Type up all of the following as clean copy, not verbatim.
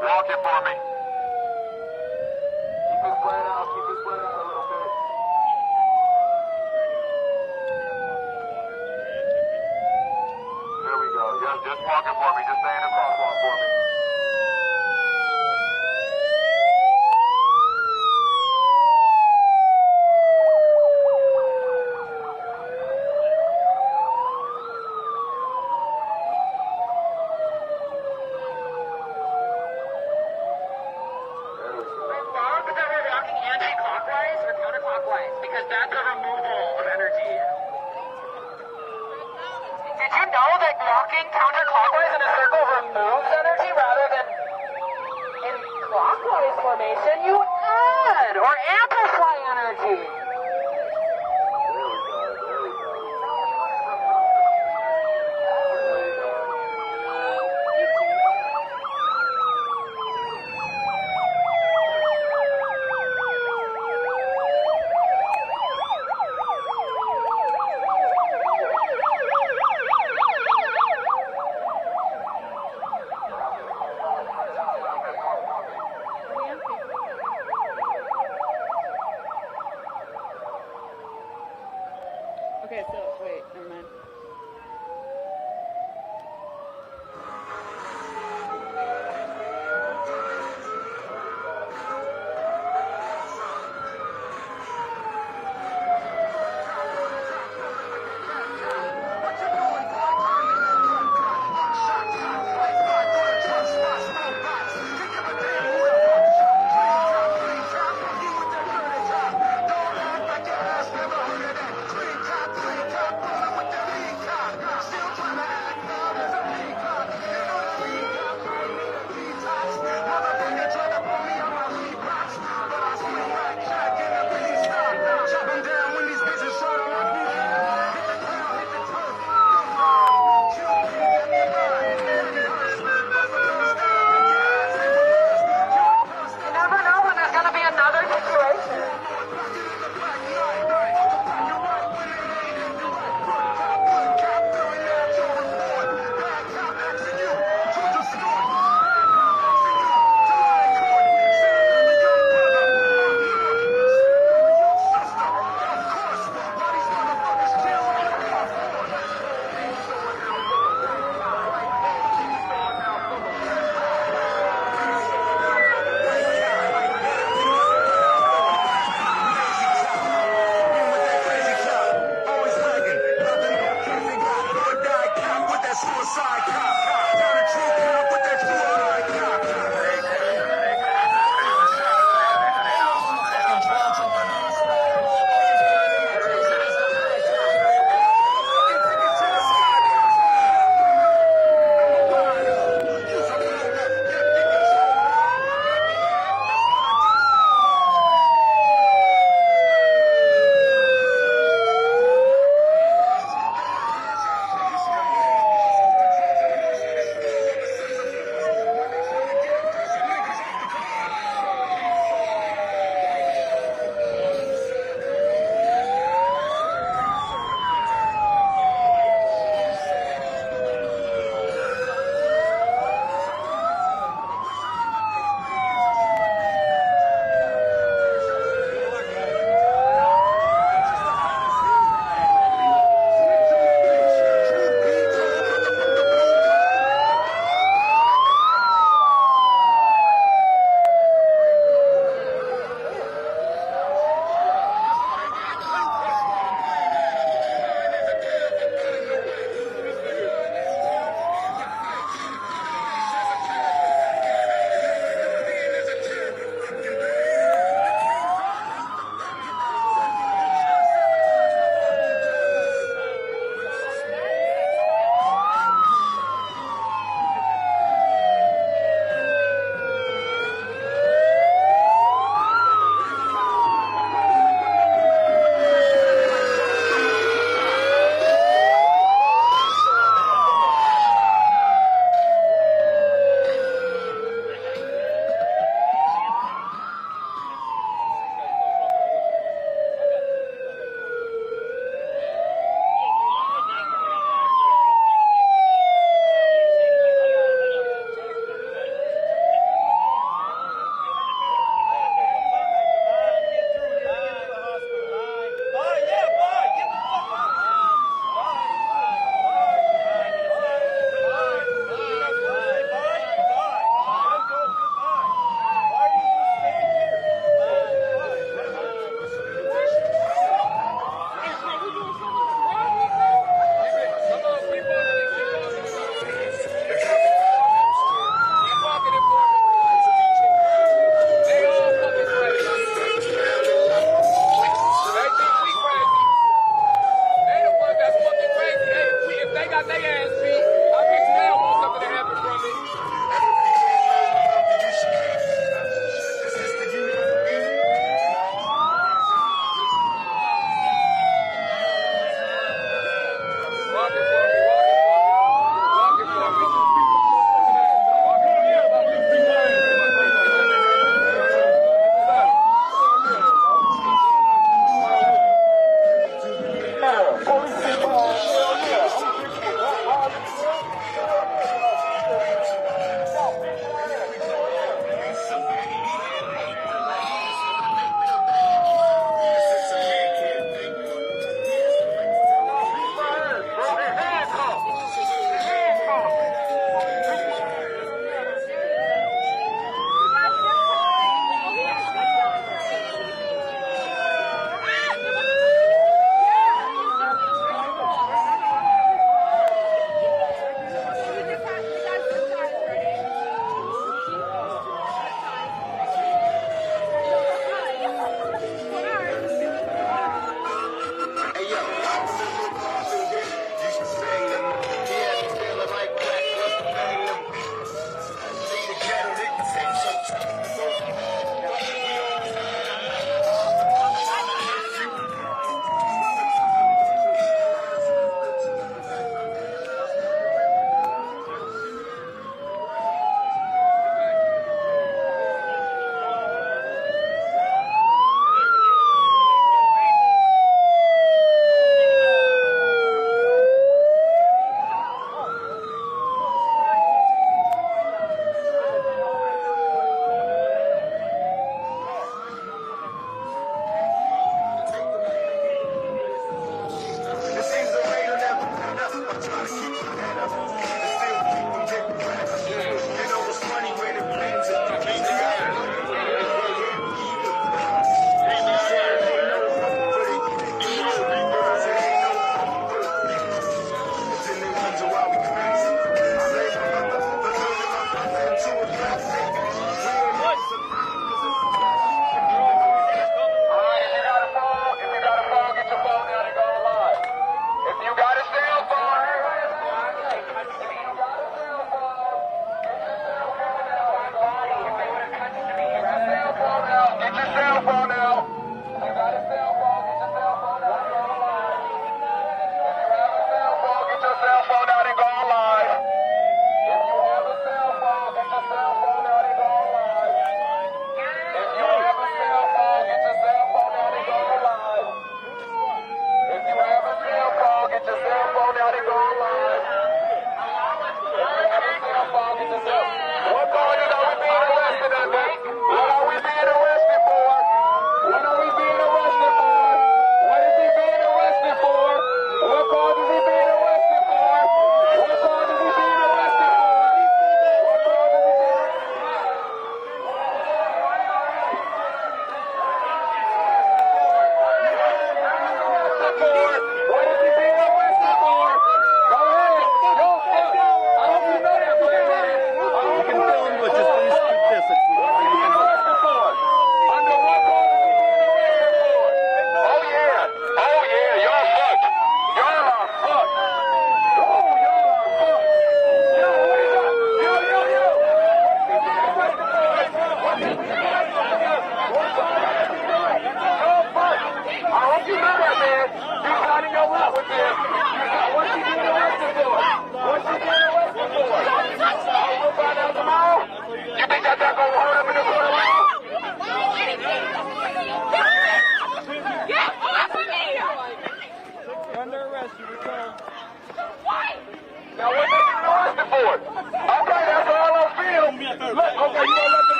Walk it for me. Keep it spread out. Keep it spread out a little bit. There we go. Yeah, just walk it for me. Just stay in the crosswalk for me.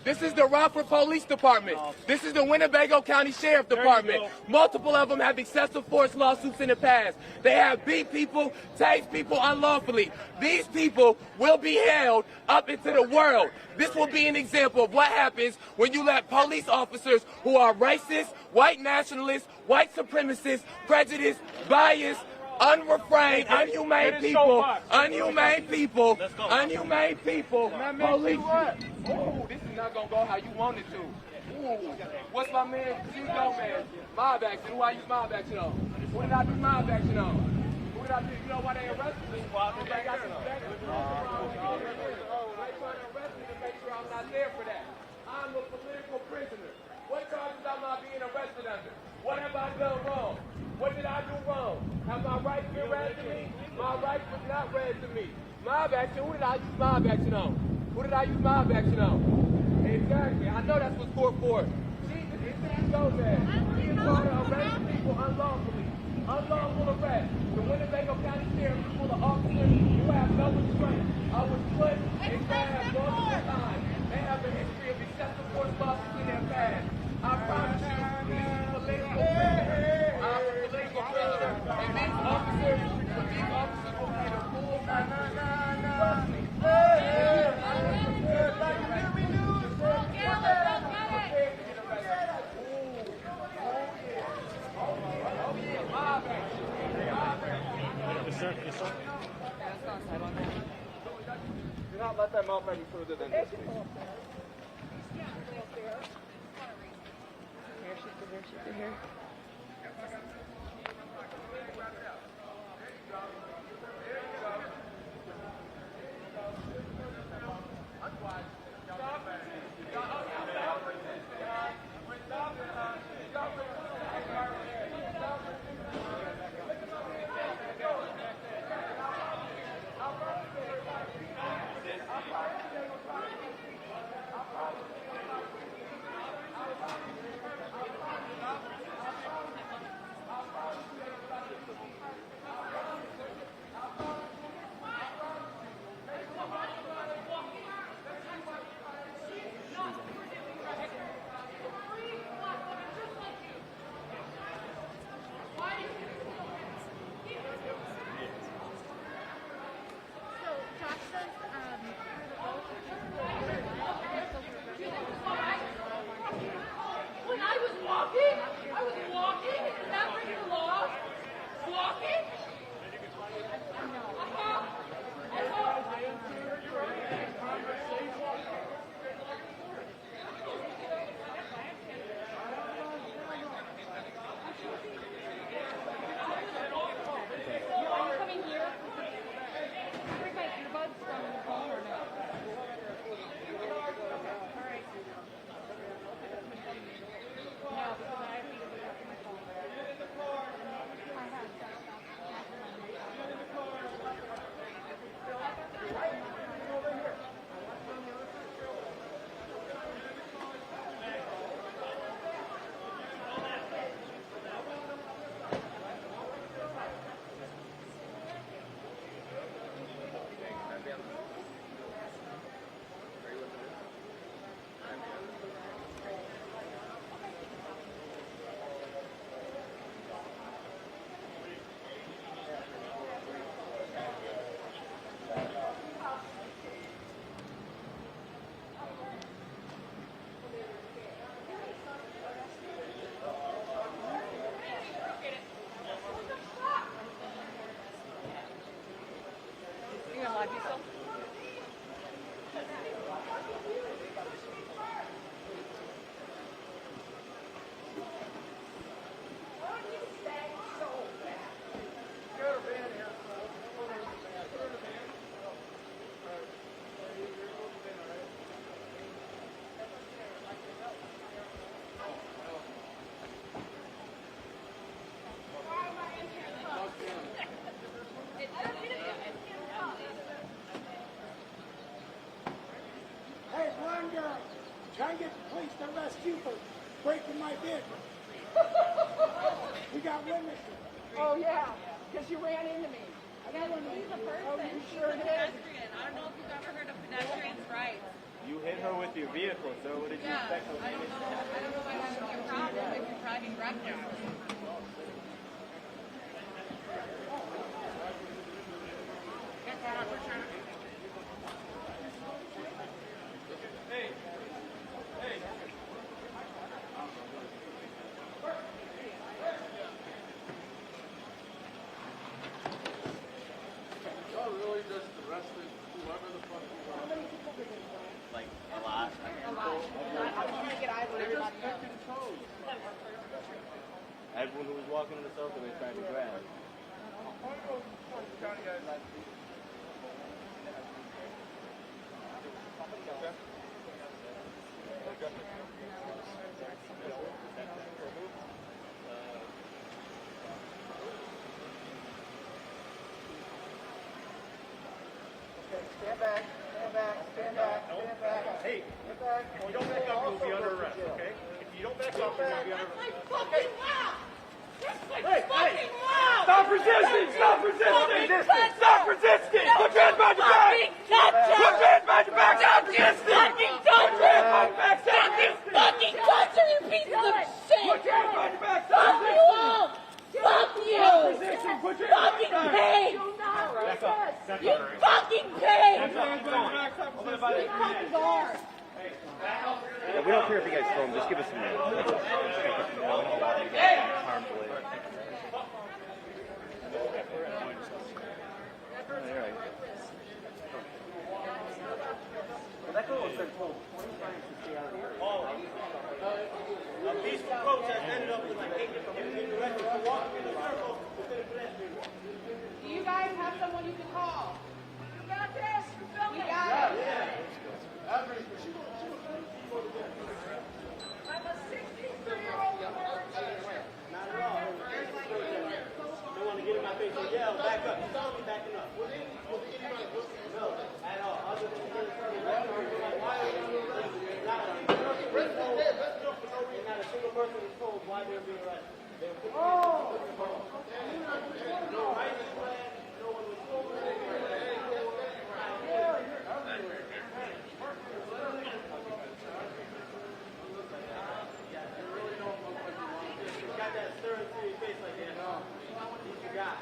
This is the Rockford Police Department. This is the Winnebago County Sheriff Department. Multiple of them have excessive force lawsuits in the past. They have beat people, tased people unlawfully. These people will be held up into the world. This will be an example of what happens when you let police officers who are racist, white nationalists, white supremacists, prejudiced, biased, unrefrained, unhumane people, police. Ooh, this is not gonna go how you want it to. Ooh, what's my man, G-Go man? Mob action, who I use mob action on? What did I do mob action on? Who did I do, you know why they arrested me? They got some beggars around here. They trying to arrest me to make sure I'm not there for that. I'm a political prisoner. What charges am I being arrested under? What have I done wrong? What did I do wrong? Have my rights been read to me? My rights was not read to me. Mob action, who did I use mob action on? Who did I use mob action on? Exactly, I know that's what court for. Jesus, it's that so bad. He is trying to arrest people unlawfully. Unlawful arrest. The Winnebago County Sheriff is full of officers who have no restraint. I was put in class multiple times. They have a history of excessive force losses in their past. I promise you, this is political prisoner. I'm a political prisoner. And these officers will pay the full price. Trust me. Do not let them up any further than this. Here. Try and get the police to arrest you for breaking my vehicle. We got witnesses. Oh, yeah, because you ran into me. I don't know. She's a person. Oh, you She's sure a did. pedestrian. I don't know if you've ever heard of pedestrians' rights. You hit her with your vehicle, so what did you Yeah, expect her I don't know. I don't know why that would be a problem if you're driving recklessly. Y'all really just arrested whoever the fuck you want. like a lot? I'm trying to get eyes on everybody else. Everyone who was walking in the circle they tried to grab. Stand back, stand back, stand back, stand back. Hey, Stand back. if you don't back up, you'll be under arrest, okay? If you don't back up, you're going to be under arrest. Fucking wow! Hey, hey! Stop resisting! Stop resisting! Stop resisting! Put your hands behind your back! Put your hands behind your back! Stop resisting! Fucking Put your hands behind your back! Stop resisting! Fucking toucher, you pieces of shit! Put your hands behind your back! Stop Fuck you resisting! all! Fuck you! Resisting! Put your hands Fucking behind your back! pig! Back up. Back You up. fucking pig! Back up. Keep going. Hold it by the Fucking guard! Yeah, we don't care if you guys throw them. Just give us some minutes. That's all. We don't allow you guys in harm's way. All right. That girl has been told 20 times to stay out of here. A peaceful protest ended up with like 8 different people being arrested for walking in the circle within a pedestrian walk. Do you guys have someone you can call? You got this? You feel We me? got it. I'm a 63-year-old virgin. Not at all. They want to get in my face and yell, back up. You saw me backing up. No, at all. Other than the why are you arrested? Not a single person was told why they were being arrested. They were put no rights flag, no one was told. Got that stern, serious face like that. He's your guy.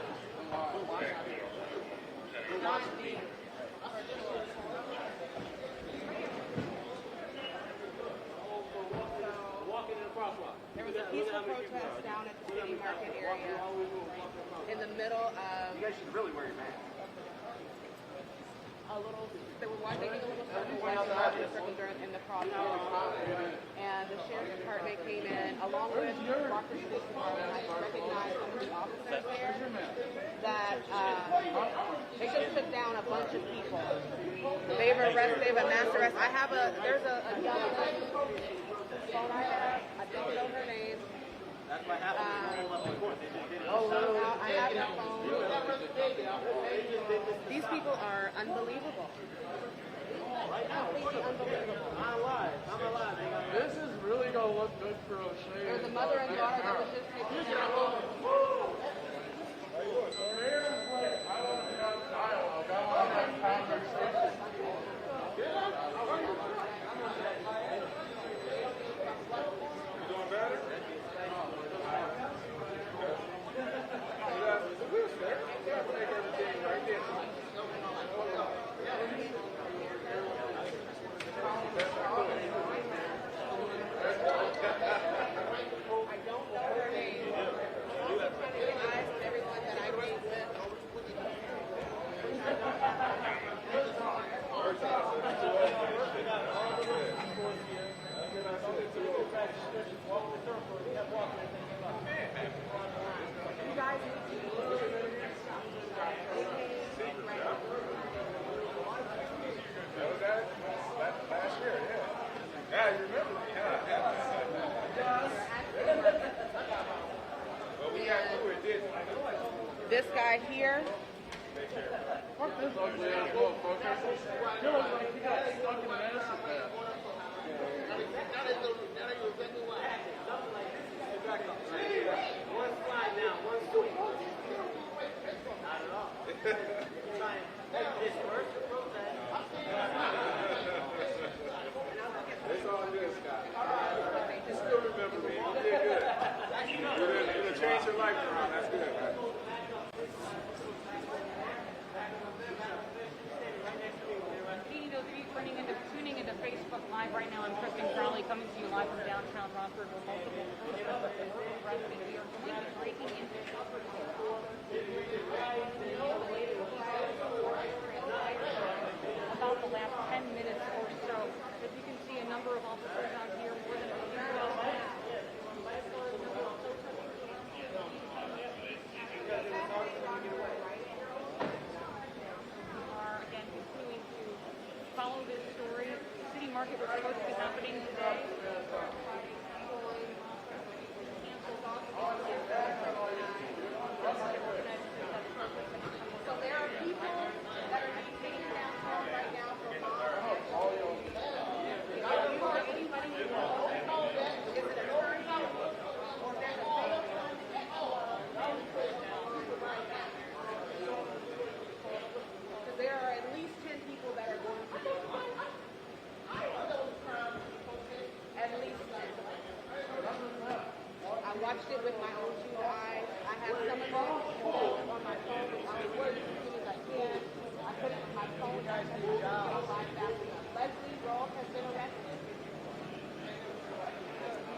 Walking in a crosswalk. There was a peaceful protest down at the city market area in the middle of You guys should really wear your mask. a little, they were making a little circle, in the crosswalk. And the sheriff's department came in along with Rockford Police Department. I recognized some of the officers there that they just took down a bunch of people. They've arrested, a mass arrest. There's a young lady phone I have. I don't know her name. That's what happened. I have her phone. These people are unbelievable. Completely unbelievable. I'm alive. This is really gonna look good for O'Shea. There's a mother and daughter that was just taken down. I want to have dialogue. I want to have conversation. You doing better? Make everything right there. I don't know her name. I'm trying to get eyes on everyone that I meet with. You guys need Last year, yeah. Yeah, you remember me, huh? Well, we got through it, didn't we? this guy here. Fuck this ugly ass motherfucker. You look like you got stuck in an acid bath. One slide now, one sweep. Not at all. Try and disperse the protest. It's all good, Scott. You still remember me. You did good. You're change your life around. That's good, man. Tuning into Facebook Live right now. I'm Kristen Crowley coming to you live from downtown Rockford where multiple protesters were arrested. We are going to be breaking into about the last 10 minutes or so. As you can see, a number of officers out here, more than a few are again continuing to follow this story. The city market was supposed to be happening today. watched it with my own two eyes. I have some of it on my phone. I work as soon as I can. I put it on my phone. Leslie Roll has been arrested.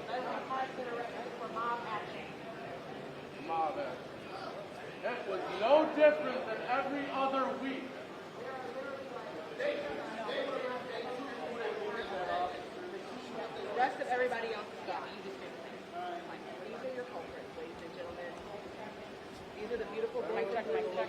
Leslie Hart has been arrested for mob action. Mob action. That was no different than every other week. The rest of everybody else is gone. These are your culprits, ladies and gentlemen. These are the beautiful boys. Mic check, mic check.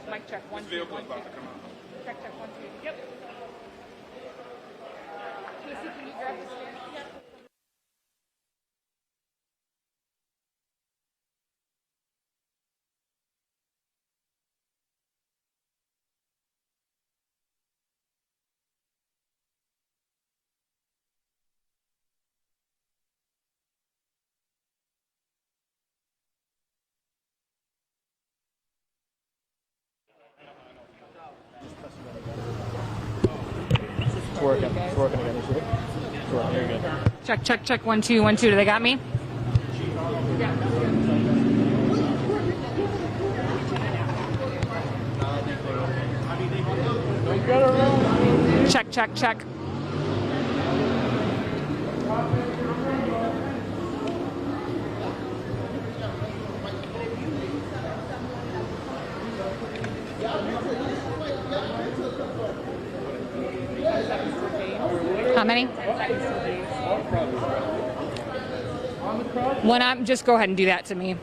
Mic check, 1, 2, 1, 2. Check, 1, 2. Yep. Casey, can you grab the stand? It's working. It's working again. You see it? It's working. You're good. Check, 1, 2, 1, 2. Do they got me? Check. How many? When I'm just go ahead and do that to me.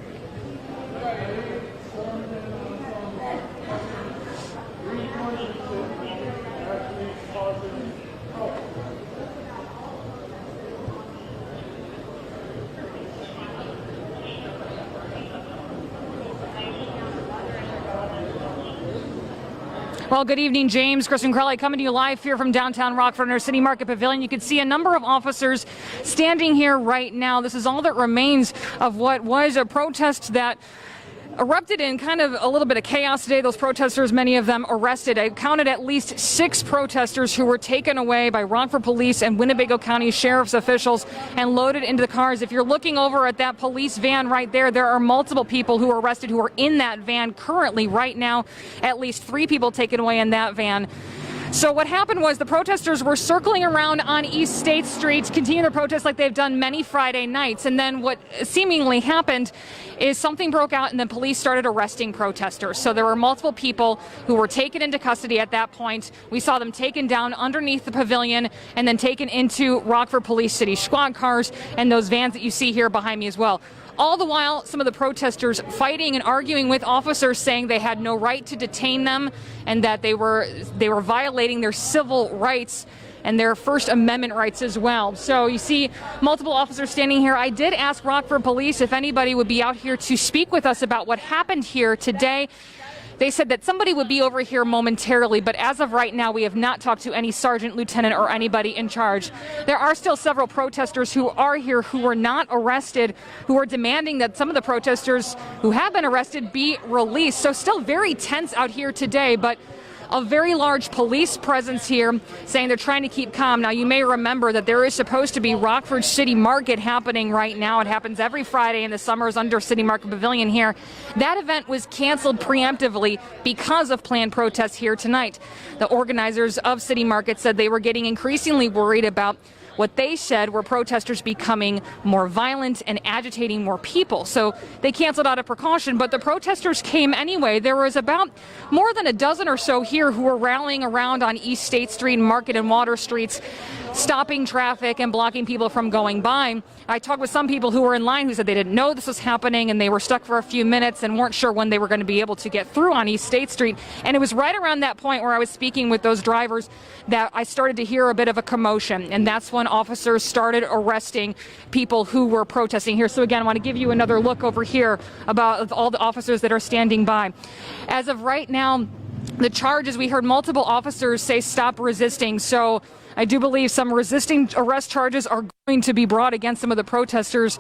Well, good evening, James. Kristen Crowley coming to you live here from downtown Rockford in our City Market Pavilion. You can see a number of officers standing here right now. This is all that remains of what was a protest that erupted in kind of a little bit of chaos today. Those protesters, many of them arrested. I counted at least 6 protesters who were taken away by Rockford Police and Winnebago County Sheriff's officials and loaded into the cars. If you're looking over at that police van right there, there are multiple people who were arrested who are in that van currently right now. At least 3 people taken away in that van. So what happened was the protesters were circling around on East State Street, continuing their protest like they've done many Friday nights. And then what seemingly happened is something broke out and then police started arresting protesters. So there were multiple people who were taken into custody at that point. We saw them taken down underneath the pavilion and then taken into Rockford Police City squad cars and those vans that you see here behind me as well. All the while, some of the protesters fighting and arguing with officers, saying they had no right to detain them and that they were violating their civil rights and their First Amendment rights as well. So you see multiple officers standing here. I did ask Rockford Police if anybody would be out here to speak with us about what happened here today. They said that somebody would be over here momentarily, but as of right now, we have not talked to any sergeant, lieutenant, or anybody in charge. There are still several protesters who are here who were not arrested, who are demanding that some of the protesters who have been arrested be released. So still very tense out here today, but a very large police presence here saying they're trying to keep calm. Now, you may remember that there is supposed to be Rockford City Market happening right now. It happens every Friday in the summers under City Market Pavilion here. That event was canceled preemptively because of planned protests here tonight. The organizers of City Market said they were getting increasingly worried about what they said were protesters becoming more violent and agitating more people. So they canceled out of precaution, but the protesters came anyway. There was about more than a dozen or so here who were rallying around on East State Street, Market and Water Streets, stopping traffic and blocking people from going by. I talked with some people who were in line who said they didn't know this was happening and they were stuck for a few minutes and weren't sure when they were going to be able to get through on East State Street. And it was right around that point where I was speaking with those drivers that I started to hear a bit of a commotion. And that's when officers started arresting people who were protesting here. So again, I want to give you another look over here about all the officers that are standing by. As of right now, the charges, we heard multiple officers say stop resisting. So I do believe some resisting arrest charges are going to be brought against some of the protesters.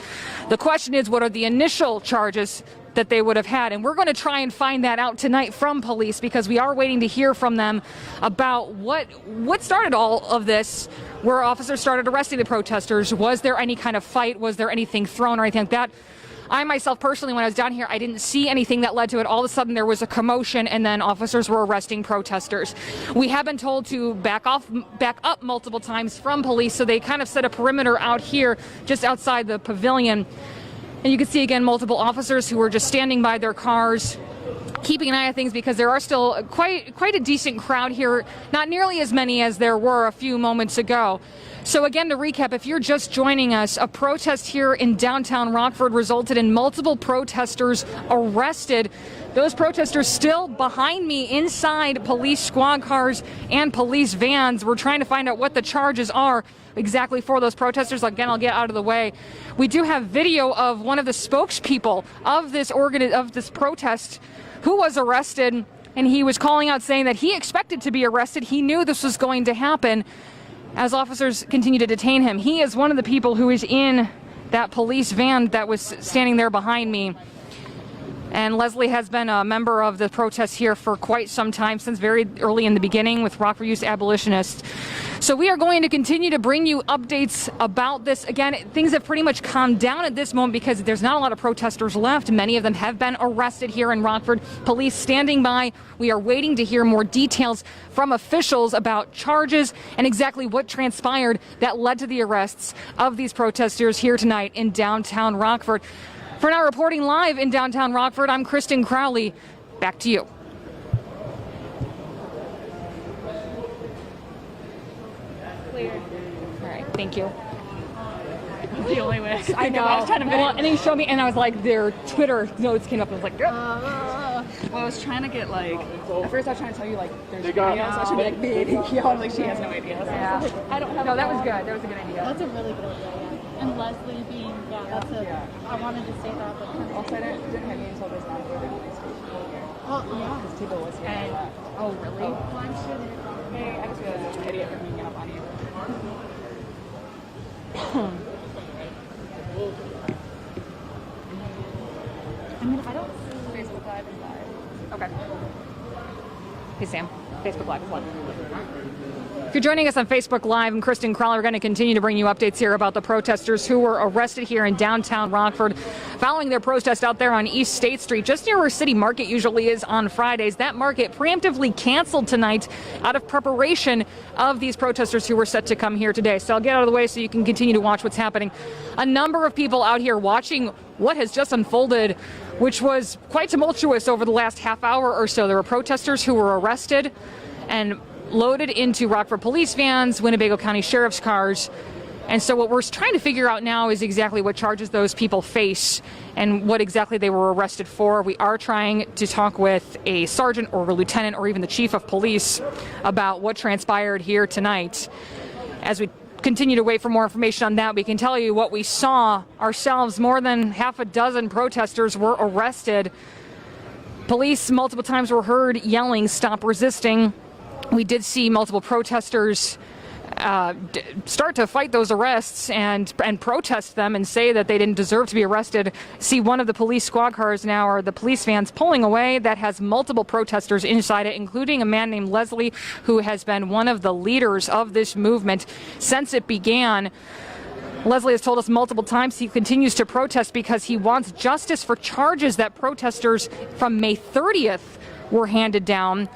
The question is, what are the initial charges that they would have had? And we're going to try and find that out tonight from police, because we are waiting to hear from them about what started all of this, where officers started arresting the protesters. Was there any kind of fight? Was there anything thrown or anything like that? I myself personally, when I was down here, I didn't see anything that led to it. All of a sudden there was a commotion, and then officers were arresting protesters. We have been told to back up multiple times from police, so they kind of set a perimeter out here just outside the pavilion. And you can see again multiple officers who were just standing by their cars, keeping an eye on things, because there are still quite a decent crowd here, not nearly as many as there were a few moments ago. So again, to recap, if you're just joining us, a protest here in downtown Rockford resulted in multiple protesters arrested. Those protesters still behind me inside police squad cars and police vans. We're trying to find out what the charges are exactly for those protesters. Again, I'll get out of the way. We do have video of one of the spokespeople of this protest who was arrested, and he was calling out saying that he expected to be arrested. He knew this was going to happen as officers continue to detain him. He is one of the people who is in that police van that was standing there behind me. And Leslie has been a member of the protest here for quite some time, since very early in the beginning with Rockford Youth Abolitionists. So we are going to continue to bring you updates about this. Again, things have pretty much calmed down at this moment because there's not a lot of protesters left. Many of them have been arrested here in Rockford. Police standing by. We are waiting to hear more details from officials about charges and exactly what transpired that led to the arrests of these protesters here tonight in downtown Rockford. For now, reporting live in downtown Rockford, I'm Kristen Crowley. Back to you. Clear. All right, thank you. The only way. I know. I was trying to well, and then he showed me, and I was like, their Twitter notes came up, and I was like, well, I was trying to get like, at first I was trying to tell you like, there's video, so I should be like, baby, yo, like she has no idea. So yeah. I don't have. No, that was good. That was a good idea. That's a really good idea, yeah. And Leslie being, that's a, I wanted to say that, but Also, I didn't have you until this now. oh, yeah. Because Tiba was here. And, Oh, really? Hey, I just realized it's an idiot for hanging up on you. I mean, if I don't Facebook Live is live. Okay. Hey, Sam. Facebook Live is live. If you're joining us on Facebook Live, I'm Kristen Crowley. We're going to continue to bring you updates here about the protesters who were arrested here in downtown Rockford following their protest out there on East State Street, just near where City Market usually is on Fridays. That market preemptively canceled tonight out of preparation of these protesters who were set to come here today. So I'll get out of the way so you can continue to watch what's happening. A number of people out here watching what has just unfolded, which was quite tumultuous over the last half hour or so. There were protesters who were arrested and loaded into Rockford police vans, Winnebago County Sheriff's cars. And so what we're trying to figure out now is exactly what charges those people face and what exactly they were arrested for. We are trying to talk with a sergeant or a lieutenant or even the chief of police about what transpired here tonight. As we continue to wait for more information on that, we can tell you what we saw ourselves. More than half a dozen protesters were arrested. Police multiple times were heard yelling, "Stop resisting." We did see multiple protesters start to fight those arrests and protest them and say that they didn't deserve to be arrested. See one of the police squad cars now, or the police vans, pulling away that has multiple protesters inside it, including a man named Leslie, who has been one of the leaders of this movement since it began. Leslie has told us multiple times he continues to protest because he wants justice for charges that protesters from May 30th were handed down.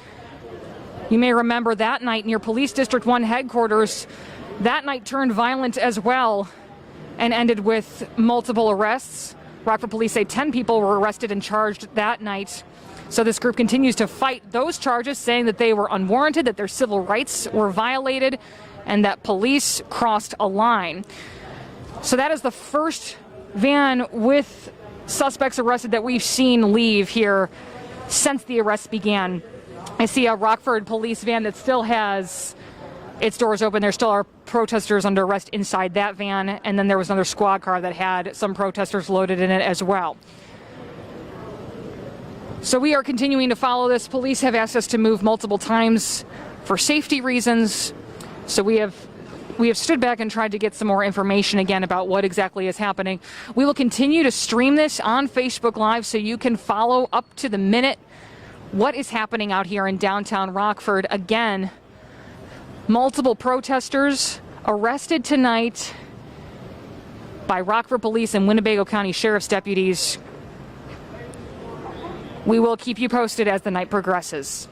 You may remember that night near Police District 1 headquarters, that night turned violent as well and ended with multiple arrests. Rockford police say 10 people were arrested and charged that night. So this group continues to fight those charges, saying that they were unwarranted, that their civil rights were violated, and that police crossed a line. So that is the first van with suspects arrested that we've seen leave here since the arrests began. I see a Rockford police van that still has its doors open. There still are protesters under arrest inside that van, and then there was another squad car that had some protesters loaded in it as well. So we are continuing to follow this. Police have asked us to move multiple times for safety reasons. So we have stood back and tried to get some more information again about what exactly is happening. We will continue to stream this on Facebook Live so you can follow up to the minute what is happening out here in downtown Rockford. Again, multiple protesters arrested tonight by Rockford Police and Winnebago County Sheriff's deputies. We will keep you posted as the night progresses.